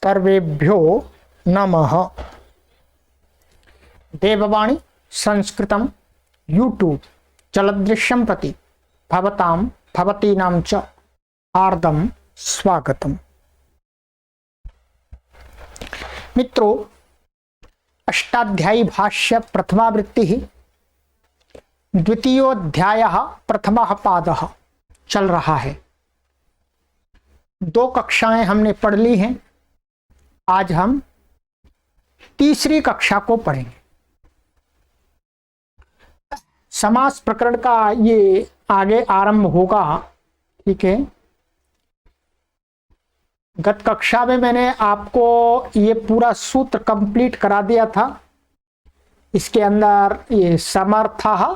सर्वेभ्यो नमः। देववाणी संस्कृतं यूट्यूब चलदृश्यं प्रति भवतीनां च हार्दं स्वागतम्। मित्रों, अष्टाध्यायी भाष्य प्रथमावृत्ति द्वितीयोऽध्यायः प्रथमः पादः चल रहा है। 2 कक्षाएं हमने पढ़ ली हैं। आज हम तीसरी कक्षा को पढ़ेंगे। समास प्रकरण का ये आगे आरंभ होगा। ठीक है, गत कक्षा में मैंने आपको ये पूरा सूत्र कंप्लीट करा दिया था। इसके अंदर ये समर्थः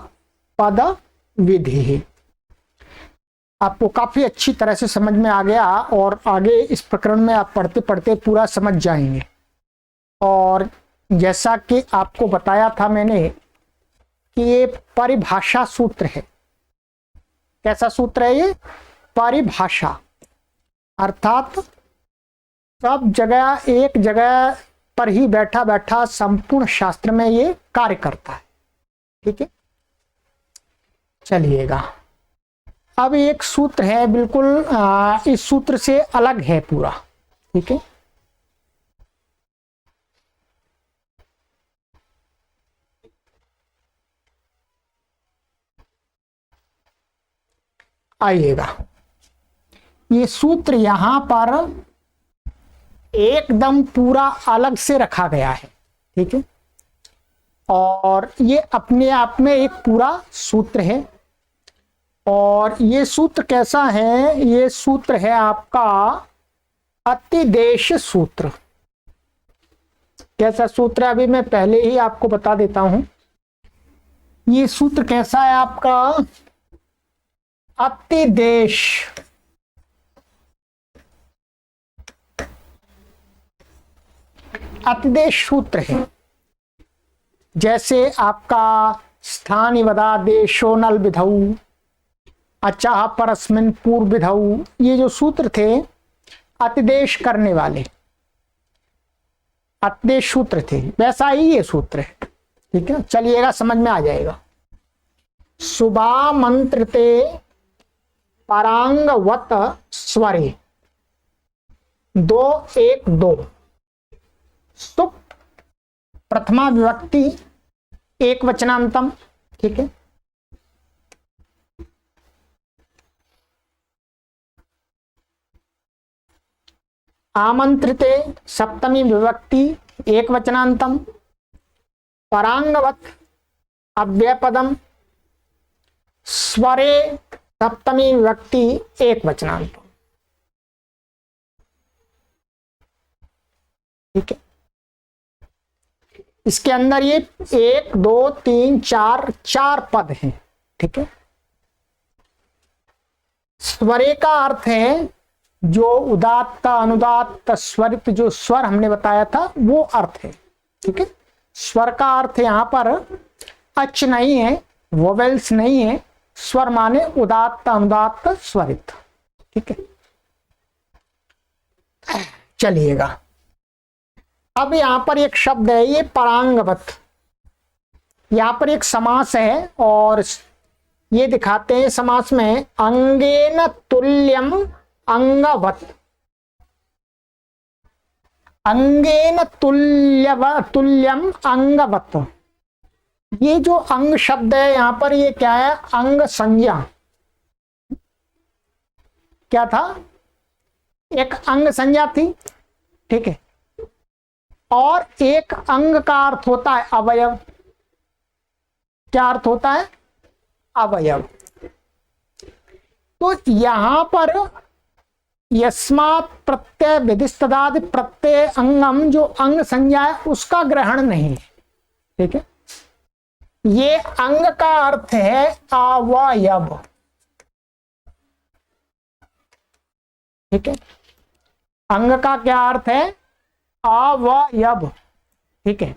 पद विधि आपको काफी अच्छी तरह से समझ में आ गया और आगे इस प्रकरण में आप पढ़ते पढ़ते पूरा समझ जाएंगे। और जैसा कि आपको बताया था मैंने कि ये परिभाषा सूत्र है। कैसा सूत्र है ये? परिभाषा, अर्थात सब जगह एक जगह पर ही बैठा बैठा संपूर्ण शास्त्र में ये कार्य करता है। ठीक है, चलिएगा। अब एक सूत्र है बिल्कुल इस सूत्र से अलग है पूरा। ठीक है, आइएगा। ये सूत्र यहां पर एकदम पूरा अलग से रखा गया है। ठीक है, और ये अपने आप में एक पूरा सूत्र है। और ये सूत्र कैसा है? ये सूत्र है आपका अतिदेश सूत्र। कैसा सूत्र है? अभी मैं पहले ही आपको बता देता हूं। ये सूत्र कैसा है आपका? अतिदेश। अतिदेश सूत्र है। जैसे आपका स्थानिवदादेशो नल विधौ अचाह परस्मिन पूर्व विधौ, ये जो सूत्र थे अतिदेश करने वाले अतिदेश सूत्र थे, वैसा ही ये सूत्र है। ठीक है, चलिएगा, समझ में आ जाएगा। सुबा मंत्रते परांगवत स्वरे 2 1 2 सुप प्रथमा विभक्ति एक वचनांतम। ठीक है, आमंत्रिते सप्तमी विभक्ति एक वचनांतम। परांगवत अव्ययपदम स्वरे सप्तमी विभक्ति एक वचनांतम। ठीक है, इसके अंदर ये 1 2 3 4 पद हैं। ठीक है, स्वरे का अर्थ है जो उदात्त अनुदात्त स्वरित, जो स्वर हमने बताया था वो अर्थ है। ठीक है, स्वर का अर्थ यहां पर अच नहीं है, वोवेल्स नहीं है। स्वर माने उदात्त अनुदात्त स्वरित। ठीक है, चलिएगा। अब यहां पर एक शब्द है ये परांगवत। यहां पर एक समास है और ये दिखाते हैं समास में अंगेन तुल्यम अंगवत। अंगेन तुल्यम अंगवत। ये जो अंग शब्द है यहां पर, ये क्या है? अंग संज्ञा। क्या था? एक अंग संज्ञा थी। ठीक है, और एक अंग का अर्थ होता है अवयव। क्या अर्थ होता है? अवयव। तो यहां पर यस्मात् प्रत्यय विधिस्तदादि प्रत्यय अंगम, जो अंग संज्ञा है उसका ग्रहण नहीं है। ठीक है, ये अंग का अर्थ है अवयव। ठीक है, अंग का क्या अर्थ है? अवयव। ठीक है,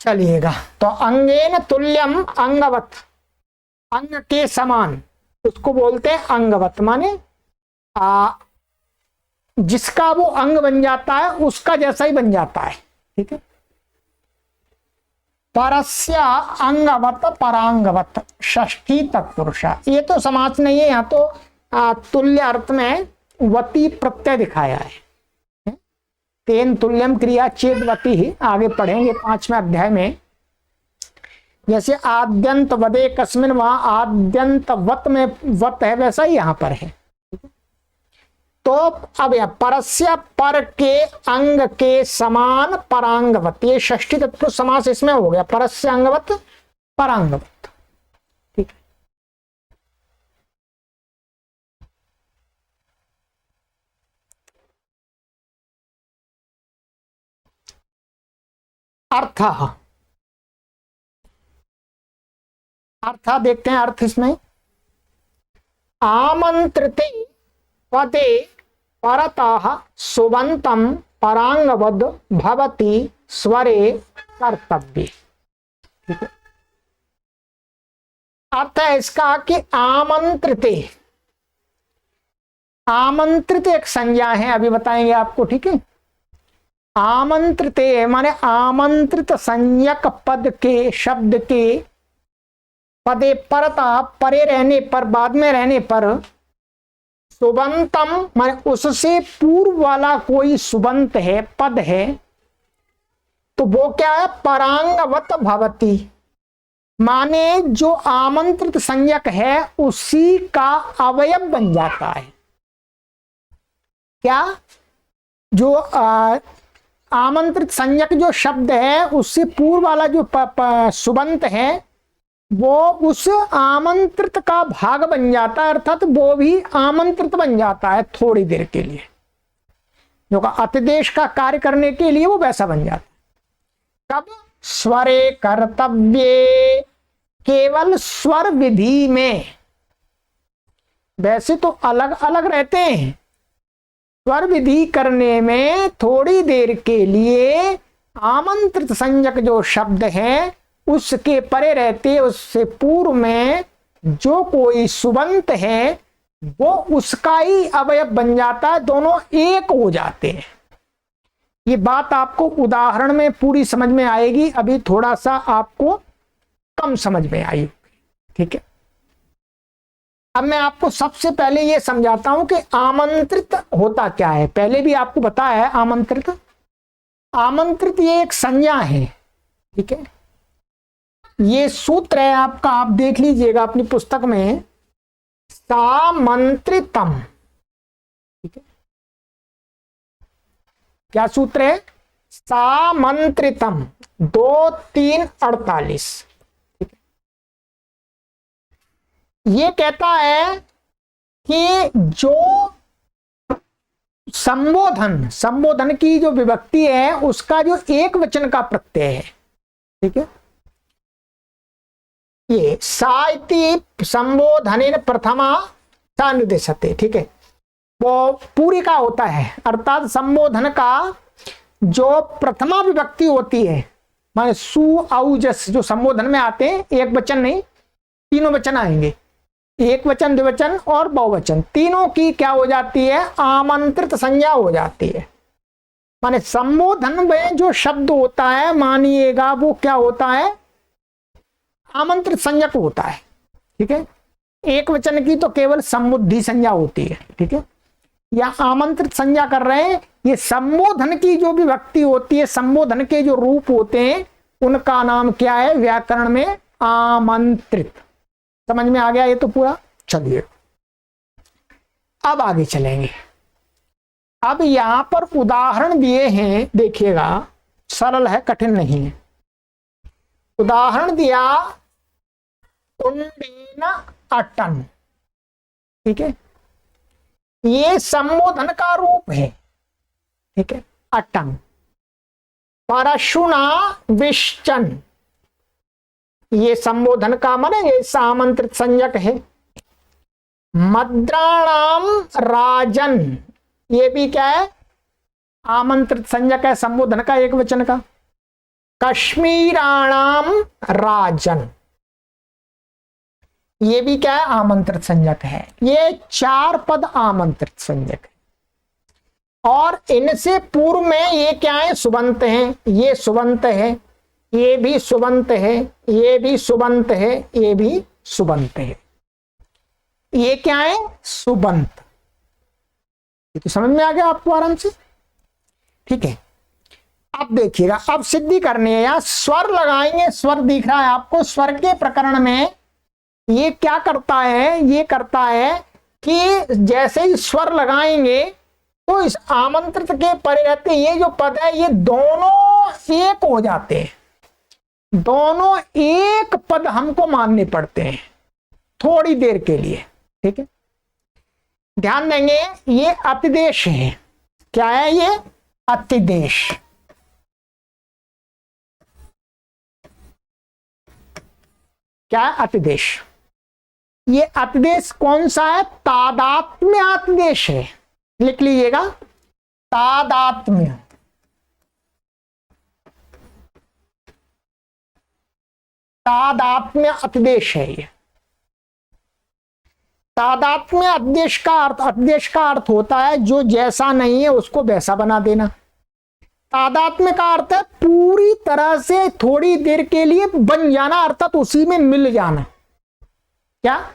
चलिएगा। तो अंगेन तुल्यम अंगवत, अंग के समान, उसको बोलते हैं अंगवत। माने जिसका वो अंग बन जाता है उसका जैसा ही बन जाता है। ठीक है, परस्य अंगवत परांगवत षष्ठी तत्पुरुषा, ये तो समास नहीं है, यहाँ तो तुल्य अर्थ में वती प्रत्यय दिखाया है। तेन तुल्यम क्रिया चेदवती ही, आगे पढ़ेंगे 5वें अध्याय में। जैसे आद्यंत वदे कस्मिन, वहां आद्यंत वत में वत है, वैसा ही यहां पर है। तो अब यह परस्य, पर के अंग के समान परांगवत, ये षष्ठी तत्पुरुष समास इसमें हो गया, परस्य अंगवत परांगवत। ठीक है, अर्थ, अर्थ देखते हैं। अर्थ इसमें आमंत्रिते पदे परतः सुबंतम परांगवद भवति स्वरे कर्तव्य। ठीक है, अर्थ है इसका कि आमंत्रिते, आमंत्रित एक संज्ञा है, अभी बताएंगे आपको। ठीक है, आमंत्रिते माने आमंत्रित संज्ञक पद के, शब्द के पदे परता, परे रहने पर, बाद में रहने पर, सुबंतम माने उससे पूर्व वाला कोई सुबंत है, पद है, तो वो क्या है, परांगवत भवति, माने जो आमंत्रित संज्ञक है उसी का अवयव बन जाता है। क्या, जो आमंत्रित संज्ञक जो शब्द है उससे पूर्व वाला जो सुबंत है वो उस आमंत्रित का भाग बन जाता है, अर्थात वो भी आमंत्रित बन जाता है थोड़ी देर के लिए, जो का अतिदेश का कार्य करने के लिए वो वैसा बन जाता है। कब, स्वरे कर्तव्य, केवल स्वर विधि में, वैसे तो अलग अलग रहते हैं, स्वर विधि करने में थोड़ी देर के लिए आमंत्रित संज्ञक जो शब्द है उसके परे रहते, उससे पूर्व में जो कोई सुबंत है वो उसका ही अवयव बन जाता है, दोनों एक हो जाते हैं। ये बात आपको उदाहरण में पूरी समझ में आएगी, अभी थोड़ा सा आपको कम समझ में आई। ठीक है, अब मैं आपको सबसे पहले ये समझाता हूं कि आमंत्रित होता क्या है। पहले भी आपको बताया है आमंत्रित, आमंत्रित ये एक संज्ञा है। ठीक है, ये सूत्र है आपका, आप देख लीजिएगा अपनी पुस्तक में, सामंत्रितम। ठीक है, क्या सूत्र है, सामंत्रितम, 2-3-48। ठीक है, ये कहता है कि जो संबोधन, संबोधन की जो विभक्ति है उसका जो एक वचन का प्रत्यय है। ठीक है, ये साइति संबोधन प्रथमा सा निर्देशते। ठीक है, वो पूरी का होता है, अर्थात संबोधन का जो प्रथमा विभक्ति होती है, माने सु औ जस जो संबोधन में आते हैं, एक वचन नहीं तीनों वचन आएंगे, एक वचन, द्विवचन और बहुवचन, तीनों की क्या हो जाती है, आमंत्रित संज्ञा हो जाती है। माने संबोधन में जो शब्द होता है मानिएगा वो क्या होता है, आमंत्रित संज्ञक होता है। ठीक है, एक वचन की तो केवल समुद्धि संज्ञा होती है। ठीक है, या आमंत्रित संज्ञा कर रहे हैं, ये संबोधन की जो विभक्ति होती है, संबोधन के जो रूप होते हैं उनका नाम क्या है व्याकरण में, आमंत्रित। समझ में आ गया ये तो पूरा। चलिए अब आगे चलेंगे। अब यहां पर उदाहरण दिए हैं, देखिएगा, सरल है, कठिन नहीं है। उदाहरण दिया कुंडेन अटन। ठीक है, ये संबोधन का रूप है। ठीक है, अटन। परशुना विश्चन, ये संबोधन का माने ये आमंत्रित संज्ञक है। मद्राणाम राजन, ये भी क्या है, आमंत्रित संज्ञक है, संबोधन का एक वचन का। कश्मीराणाम राजन, ये भी क्या है, आमंत्रित संज्ञक है। ये 4 पद आमंत्रित संज्ञक है। और इनसे पूर्व में ये क्या है, सुबंत हैं, ये सुबंत है, ये भी सुबंत है, ये भी सुबंत है, ये भी सुबंत है। ये क्या है, सुबंत। ये तो समझ में आ गया आपको आराम से, ठीक है। अब देखिएगा, अब सिद्धि करनी है, यहां स्वर लगाएंगे, स्वर दिख रहा है आपको। स्वर के प्रकरण में ये क्या करता है, ये करता है कि जैसे ही स्वर लगाएंगे तो इस आमंत्रित के परे रहते ये जो पद है ये दोनों एक हो जाते हैं, दोनों एक पद हमको मानने पड़ते हैं थोड़ी देर के लिए, ठीक है। ध्यान देंगे, ये अतिदेश है। क्या है ये, अतिदेश। क्या है, अतिदेश। ये अतिदेश कौन सा है, तादात्म्य अतिदेश है। लिख लीजिएगा, तादात्म्य, तादात्म्य अतिदेश है ये। तादात्म्य अतिदेश का अर्थ, अतिदेश का अर्थ होता है जो जैसा नहीं है उसको वैसा बना देना। तादात्म्य का अर्थ है पूरी तरह से थोड़ी देर के लिए बन जाना, अर्थात उसी में मिल जाना। क्या,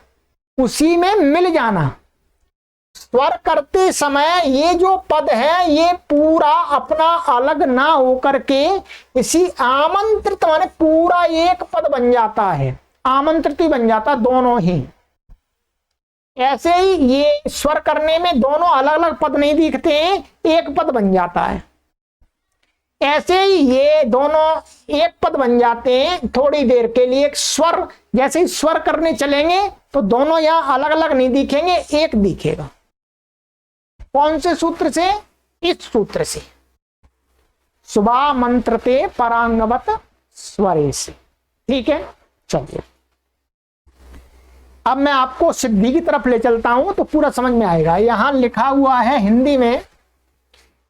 उसी में मिल जाना। स्वर करते समय ये जो पद है ये पूरा अपना अलग ना होकर के इसी आमंत्रित माने पूरा एक पद बन जाता है, आमंत्रित ही बन जाता, दोनों ही। ऐसे ही ये स्वर करने में दोनों अलग अलग पद नहीं दिखते हैं, एक पद बन जाता है। ऐसे ही ये दोनों एक पद बन जाते हैं थोड़ी देर के लिए। एक स्वर, जैसे ही स्वर करने चलेंगे तो दोनों यहां अलग अलग नहीं दिखेंगे, एक दिखेगा। कौन से सूत्र से, इस सूत्र से, सुबह मंत्रते परांगवत स्वरे से, ठीक है। चलिए अब मैं आपको सिद्धि की तरफ ले चलता हूं तो पूरा समझ में आएगा। यहां लिखा हुआ है हिंदी में,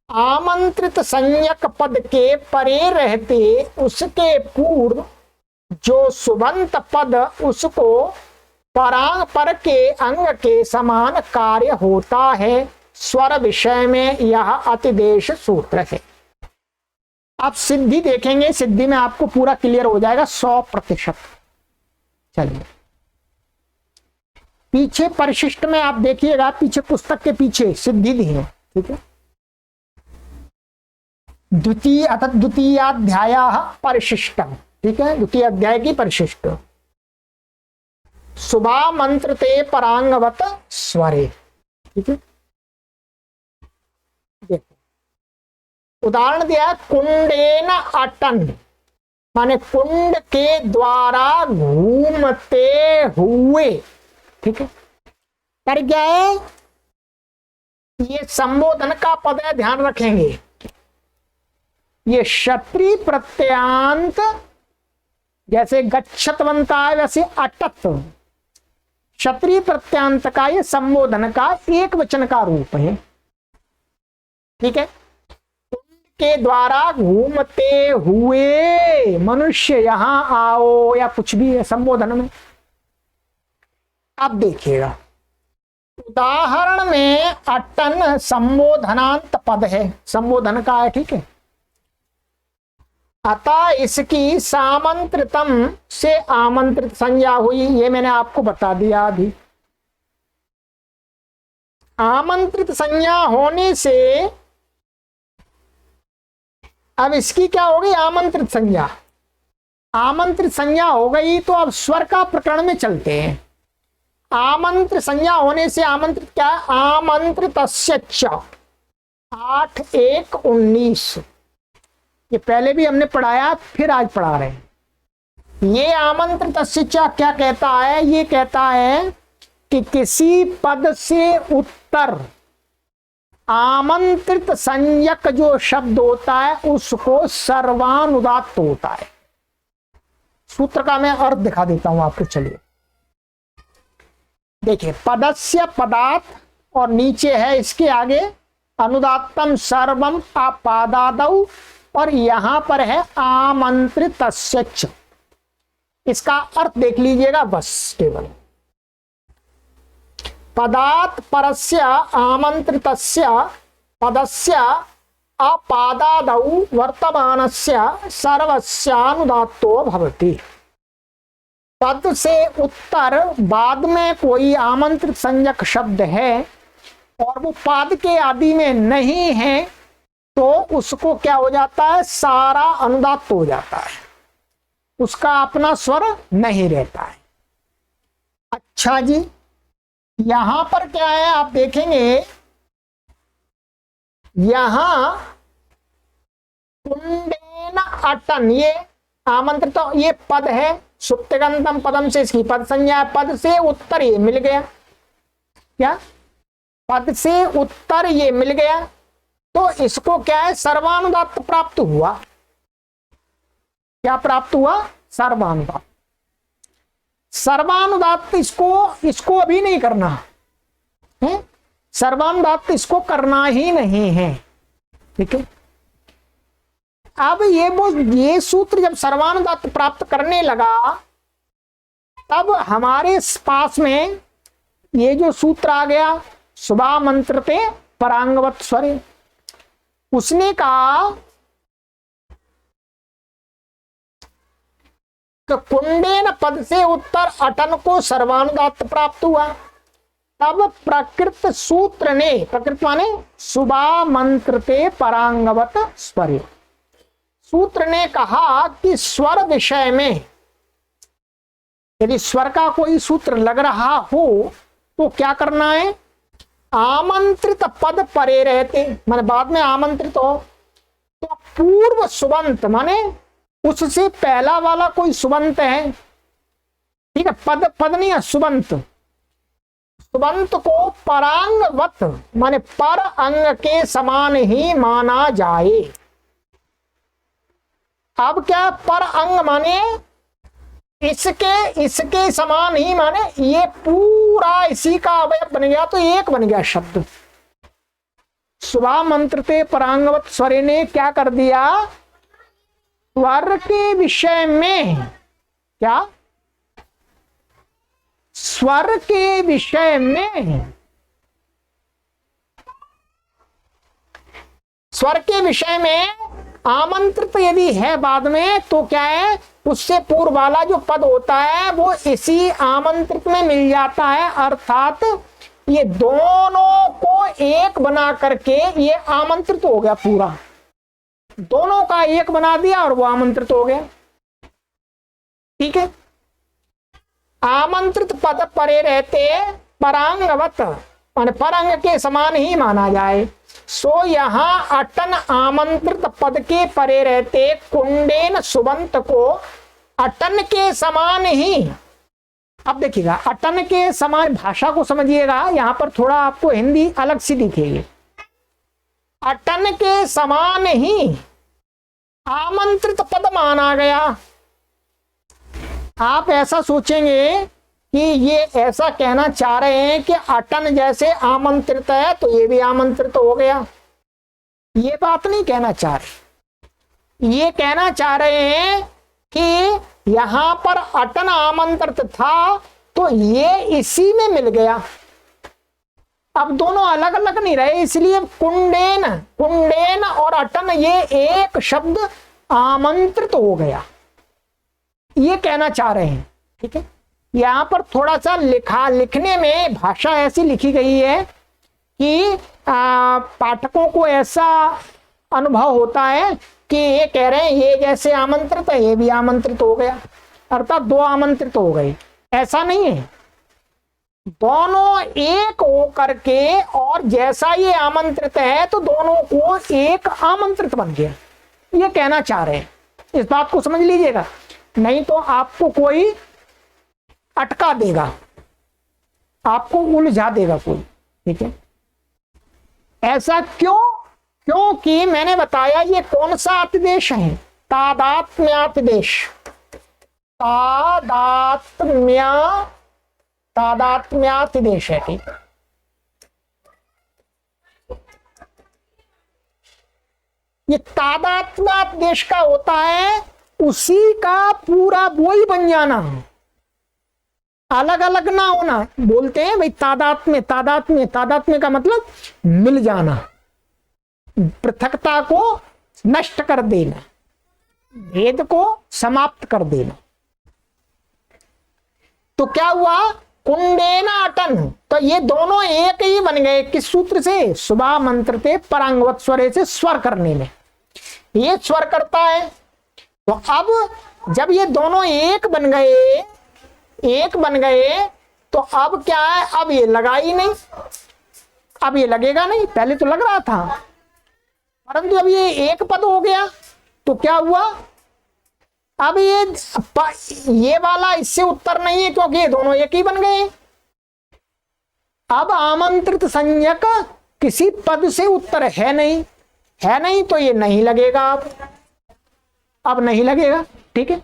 आमंत्रित संज्ञक पद के परे रहते उसके पूर्व जो सुबंत पद उसको परांग पर के अंग के समान कार्य होता है, स्वर विषय में यह अतिदेश सूत्र है। आप सिद्धि देखेंगे, सिद्धि में आपको पूरा क्लियर हो जाएगा 100%। चलिए पीछे परिशिष्ट में आप देखिएगा, पीछे पुस्तक के पीछे सिद्धि दी है, ठीक है। द्वितीय अर्थात द्वितीयाध्याय परिशिष्टम, ठीक है, द्वितीय अध्याय की परिशिष्ट। सुबह मंत्र ते परांगवत स्वरे, ठीक है। देखो उदाहरण दिया, कुंडेन अटन माने कुंड के द्वारा घूमते हुए, ठीक है। कर क्या है, ये संबोधन का पद है, ध्यान रखेंगे। ये क्षत्रिय प्रत्यांत, जैसे गच्छत बनता है वैसे अटत, क्षत्रिय प्रत्यांत का ये संबोधन का एक वचन का रूप है, ठीक है। के द्वारा घूमते हुए मनुष्य यहां आओ या कुछ भी है संबोधन में। अब देखिएगा उदाहरण में अटन संबोधनांत पद है, संबोधन का है, ठीक है। अतः इसकी सामंत्रितम से आमंत्रित संज्ञा हुई, ये मैंने आपको बता दिया अभी। आमंत्रित संज्ञा होने से अब इसकी क्या होगी, आमंत्रित संज्ञा। आमंत्रित संज्ञा हो गई तो अब स्वर का प्रकरण में चलते हैं। आमंत्रित संज्ञा होने से आमंत्रित क्या है, आमंत्रित 8-1-19, ये पहले भी हमने पढ़ाया, फिर आज पढ़ा रहे हैं। ये आमंत्रित क्या कहता है, ये कहता है कि किसी पद से उत्तर आमंत्रित संज्ञक जो शब्द होता है उसको सर्वानुदात्त होता है। सूत्र का मैं अर्थ दिखा देता हूं आपको, चलिए देखिए। पदस्य पदात् और नीचे है इसके आगे अनुदात्तम सर्वम अपादादौ और यहां पर है आमंत्रितस्य। इसका अर्थ देख लीजिएगा बस केवल। पदात् परस्य आमंत्रितस्य पदस्य अपादादौ वर्तमानस्य सर्वस्यानुदात्तो भवति। पद से उत्तर बाद में कोई आमंत्रित संज्ञक शब्द है और वो पाद के आदि में नहीं है तो उसको क्या हो जाता है, सारा अनुदात्त हो जाता है, उसका अपना स्वर नहीं रहता है। अच्छा जी, यहां पर क्या है आप देखेंगे, यहां कुंडेन अटन, ये आमंत्रित तो ये पद है, सुप्तिगंतम पदम से इसकी पद संज्ञा, पद से उत्तर ये मिल गया, क्या पद से उत्तर ये मिल गया तो इसको क्या है, सर्वानुदात्त प्राप्त हुआ। क्या प्राप्त हुआ, सर्वानुदात्त। सर्वानुदात्त इसको अभी नहीं करना है, सर्वानुदात्त इसको करना ही नहीं है, ठीक है। अब ये सूत्र जब सर्वानुदात्त प्राप्त करने लगा तब हमारे पास में ये जो सूत्र आ गया शुभामंत्रते परांगवत स्वरे, उसने कहा कुंडेन पद से उत्तर अटन को सर्वानुदात्त प्राप्त हुआ। तब प्रकृत सूत्र ने, प्रकृत माने शुभामंत्रते परांगवत स्वरे, सूत्र ने कहा कि स्वर विषय में यदि स्वर का कोई सूत्र लग रहा हो तो क्या करना है, आमंत्रित पद परे रहते, माने बाद में आमंत्रित हो तो पूर्व सुबंत माने उससे पहला वाला कोई सुबंत है, ठीक है, पद नहीं है, सुबंत, सुबंत को परांगवत माने पर अंग के समान ही माना जाए। अब क्या पर अंग माने इसके समान ही, माने ये पूरा इसी का अवयव बन गया तो एक बन गया शब्द। शुभामंत्रते परांगवत स्वरे ने क्या कर दिया, स्वर के विषय में, क्या स्वर के विषय में, स्वर के विषय में आमंत्रित यदि है बाद में तो क्या है, उससे पूर्व वाला जो पद होता है वो इसी आमंत्रित में मिल जाता है, अर्थात ये दोनों को एक बना करके ये आमंत्रित हो गया, पूरा दोनों का एक बना दिया और वो आमंत्रित हो गया, ठीक है। आमंत्रित पद परे रहते परांगवत माने परंग के समान ही माना जाए। सो यहां अटन आमंत्रित पद के परे रहते कुंडेन सुबंत को अटन के समान ही, अब देखिएगा अटन के समान, भाषा को समझिएगा, यहां पर थोड़ा आपको हिंदी अलग सी दिखेगी। अटन के समान ही आमंत्रित पद माना गया। आप ऐसा सोचेंगे कि ये ऐसा कहना चाह रहे हैं कि अटन जैसे आमंत्रित है तो ये भी आमंत्रित हो गया, ये बात नहीं कहना चाह रहे। ये कहना चाह रहे हैं कि यहां पर अटन आमंत्रित था तो ये इसी में मिल गया, अब दोनों अलग अलग नहीं रहे, इसलिए कुंडेन और अटन ये एक शब्द आमंत्रित हो गया, ये कहना चाह रहे हैं, ठीक है। यहां पर थोड़ा सा लिखने में भाषा ऐसी लिखी गई है कि पाठकों को ऐसा अनुभव होता है कि ये कह रहे हैं ये जैसे आमंत्रित है ये भी आमंत्रित हो गया, अर्थात दो आमंत्रित हो गए। ऐसा नहीं है, दोनों एक हो करके और जैसा ये आमंत्रित है तो दोनों को एक आमंत्रित बन गया, ये कहना चाह रहे हैं। इस बात को समझ लीजिएगा, नहीं तो आपको कोई अटका देगा, आपको उलझा देगा कोई, ठीक है। ऐसा क्यों, क्योंकि मैंने बताया ये कौन सा अतिदेश है, तादात्म्यातिदेश, तादात्म्यातिदेश है, ठीक। ये तादात्म्यातिदेश का होता है, उसी का पूरा वही बन जाना, अलग अलग ना होना। बोलते हैं भाई तादात्म्य, तादात्म्य, तादात्म्य का मतलब मिल जाना, पृथकता को नष्ट कर देना, भेद को समाप्त कर देना। तो क्या हुआ, कुंडेन अटन, तो ये दोनों एक ही बन गए। किस सूत्र से, सुबह मंत्र थे परांगवत स्वरे से स्वर करने में, ये स्वर करता है। तो अब जब ये दोनों एक बन गए तो अब क्या है, अब ये लगा ही नहीं, अब ये लगेगा नहीं। पहले तो लग रहा था, परंतु अब ये एक पद हो गया तो क्या हुआ, अब ये वाला इससे उत्तर नहीं है क्योंकि ये दोनों एक ही बन गए। अब आमंत्रित संज्ञक किसी पद से उत्तर है नहीं तो ये नहीं लगेगा, अब नहीं लगेगा। ठीक है,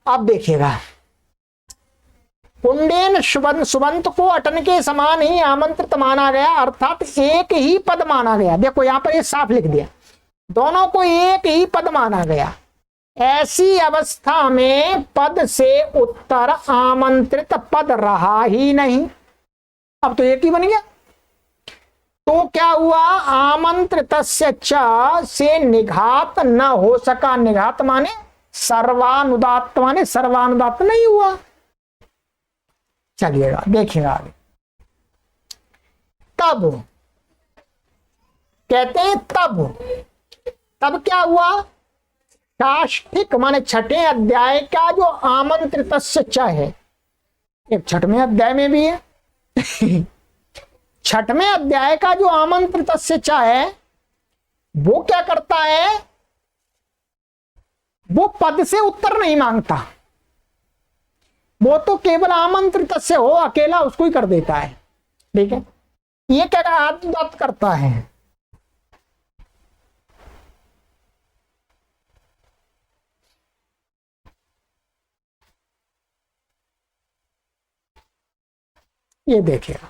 अब देखिएगा, कुंडेन सुबंत को अटन के समान ही आमंत्रित माना गया, अर्थात एक ही पद माना गया। देखो यहां पर ये साफ लिख दिया, दोनों को एक ही पद माना गया। ऐसी अवस्था में पद से उत्तर आमंत्रित पद रहा ही नहीं, अब तो एक ही बन गया। तो क्या हुआ, आमंत्रित से निघात न हो सका। निघात माने सर्वानुदात्त, माने सर्वानुदात्त नहीं हुआ। चलिएगा देखिएगा आगे। तब कहते हैं तब क्या हुआ, साष्टिक माने छठे अध्याय का जो आमंत्रित है, एक छठवें अध्याय में भी है। छठवें अध्याय का जो आमंत्रित है वो क्या करता है, वो पद से उत्तर नहीं मांगता, वो तो केवल आमंत्रित से हो अकेला उसको ही कर देता है। ठीक है, ये क्या आत्मदत्त करता है, ये देखिएगा,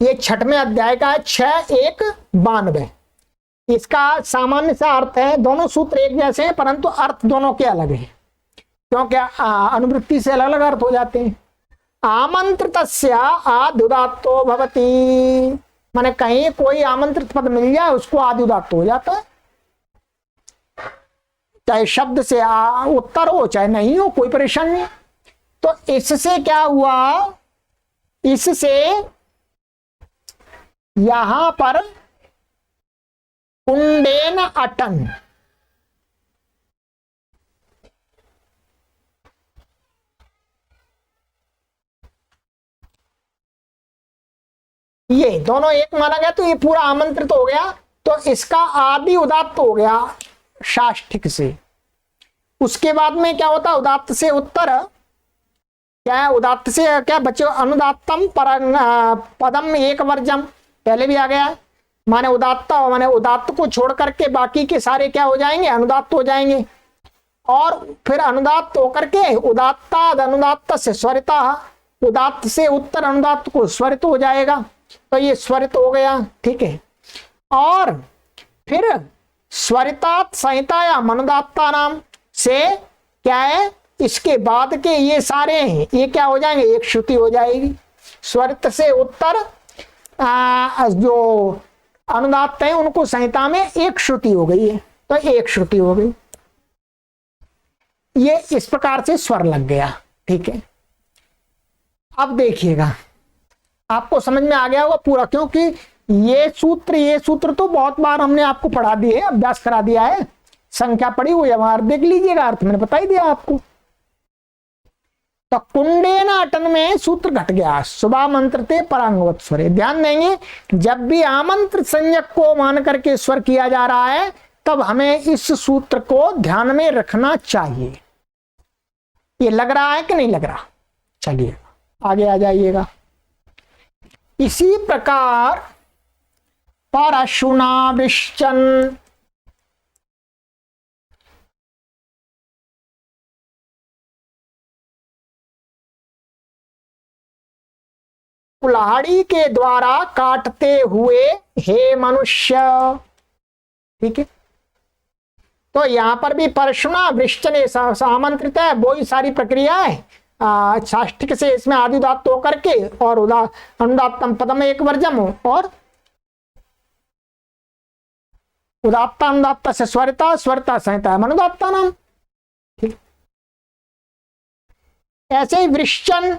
ये छठवें अध्याय का 6:1-92। इसका सामान्य सा अर्थ है, दोनों सूत्र एक जैसे हैं परंतु अर्थ दोनों के अलग है, क्योंकि अनुवृत्ति से अलग अलग अर्थ हो जाते हैं। आमंत्रितस्य आद्युदात्तो भवति, माने कहीं कोई आमंत्रित पद मिल जाए उसको आद्युदात्त हो जाता है, चाहे शब्द से उत्तर हो चाहे नहीं हो, कोई परेशानी नहीं। तो इससे क्या हुआ, इससे यहां पर कुंडेन अटन, ये दोनों एक माना गया तो ये पूरा आमंत्रित हो गया, तो इसका आदि उदात्त हो गया साष्टिक से। उसके बाद में क्या होता है, उदात्त से उत्तर क्या है, उदात्त से क्या बच्चे, अनुदात्तम पदम एक वर्जम, पहले भी आ गया है, माने उदात्त, माने उदात्त को छोड़ करके बाकी के सारे क्या हो जाएंगे, अनुदात्त हो जाएंगे। और फिर अनुदात्त होकर के उदात्ताद अनुदात्त से स्वरिता, उदात्त से उत्तर अनुदात्त को स्वरित हो जाएगा, तो ये स्वरित हो गया। ठीक है, और फिर स्वरितात संहिता या मनुदात्ता नाम से क्या है, इसके बाद के ये सारे हैं ये क्या हो जाएंगे, एक श्रुति हो जाएगी। स्वरित से उत्तर जो अनुदात्त है उनको संहिता में एक श्रुति हो गई है, तो एक श्रुति हो गई। ये इस प्रकार से स्वर लग गया। ठीक है, अब देखिएगा आपको समझ में आ गया होगा पूरा, क्योंकि ये सूत्र तो बहुत बार हमने आपको पढ़ा दिए, अभ्यास करा दिया है, संख्या पढ़ी हुई है, वहां देख लीजिएगा, अर्थ मैंने बता ही दिया आपको। तो कुंडेन अटन में सूत्र घट गया, सुबह मंत्रते परांगवत स्वरे। ध्यान देंगे, जब भी आमंत्रित संज्ञक को मान करके स्वर किया जा रहा है तब हमें इस सूत्र को ध्यान में रखना चाहिए। ये लग रहा है कि नहीं लग रहा, चलिए आगे आ जाइएगा। इसी प्रकार परशुनाविश्चन, कुल्हाड़ी के द्वारा काटते हुए हे मनुष्य। ठीक है, तो यहां पर भी परशुना वृश्चन आमंत्रित है, वो ही सारी प्रक्रिया है। साष्टिक से इसमें आदिदात्त होकर के और अनुदात्तम पदम एक वर्जम, और उदात्ता अनुदात्ता से स्वरिता, स्वरिता संहिता है मनुदात्ता नाम। ठीक, ऐसे ही वृश्चन,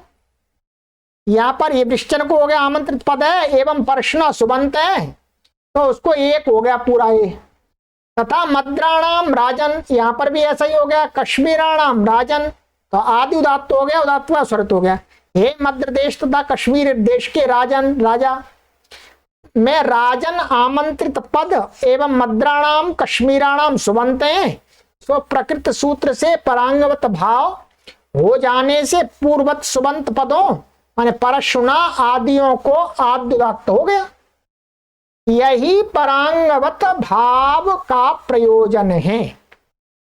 यहां पर ये वृश्चन को हो गया आमंत्रित पद है, एवं प्रश्न सुबंत है तो उसको एक हो गया पूरा ये। तथा मद्राणाम राजन, यहां पर भी ऐसा ही हो गया। कश्मीराणाम राजन, तो आदि उदात्त हो गया, उदात्त स्वरित हो गया। हे मद्र देश तथा कश्मीर देश के राजन, राजा में राजन आमंत्रित पद एवं मद्राणाम कश्मीराणाम सुबंत हैं, तो प्रकृत सूत्र से परांगवत भाव हो जाने से पूर्वत सुबंत पदों माने परशुना आदियों को आद्य उदात्त हो गया। यही परांगवत भाव का प्रयोजन है।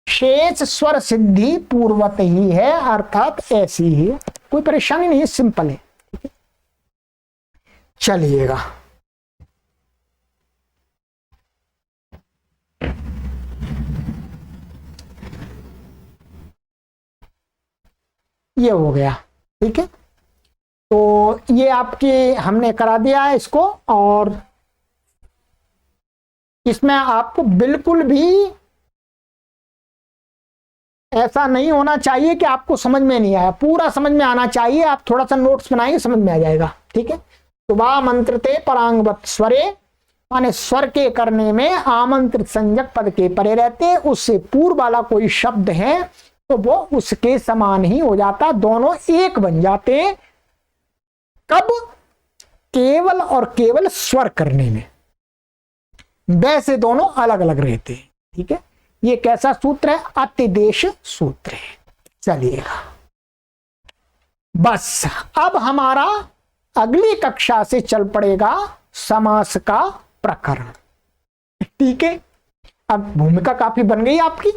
शेष स्वर सिद्धि पूर्वत ही है, अर्थात ऐसी ही है, कोई परेशानी नहीं है, सिंपल है। चलिएगा, ये हो गया। ठीक है, तो ये आपकी हमने करा दिया है इसको, और इसमें आपको बिल्कुल भी ऐसा नहीं होना चाहिए कि आपको समझ में नहीं आया, पूरा समझ में आना चाहिए। आप थोड़ा सा नोट्स बनाएंगे समझ में आ जाएगा। ठीक है, सुबह मंत्रते परांगवत स्वरे माने स्वर के करने में आमंत्रित संज्ञक पद के परे रहते, उससे पूर्व वाला कोई शब्द है तो वो उसके समान ही हो जाता, दोनों एक बन जाते। कब? केवल और केवल स्वर करने में, वैसे दोनों अलग अलग रहते हैं। ठीक है, ये कैसा सूत्र है? अतिदेश सूत्र है। चलिएगा, बस अब हमारा अगली कक्षा से चल पड़ेगा समास का प्रकरण। ठीक है, अब भूमिका काफी बन गई आपकी।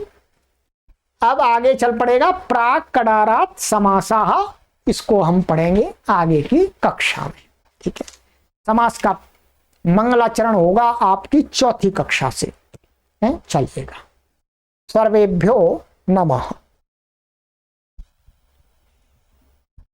अब आगे चल पड़ेगा प्राक कडारात समासाः, इसको हम पढ़ेंगे आगे की कक्षा में। ठीक है, समास का मंगलाचरण होगा आपकी चौथी कक्षा से। चलिएगा, सर्वेभ्यो नमः।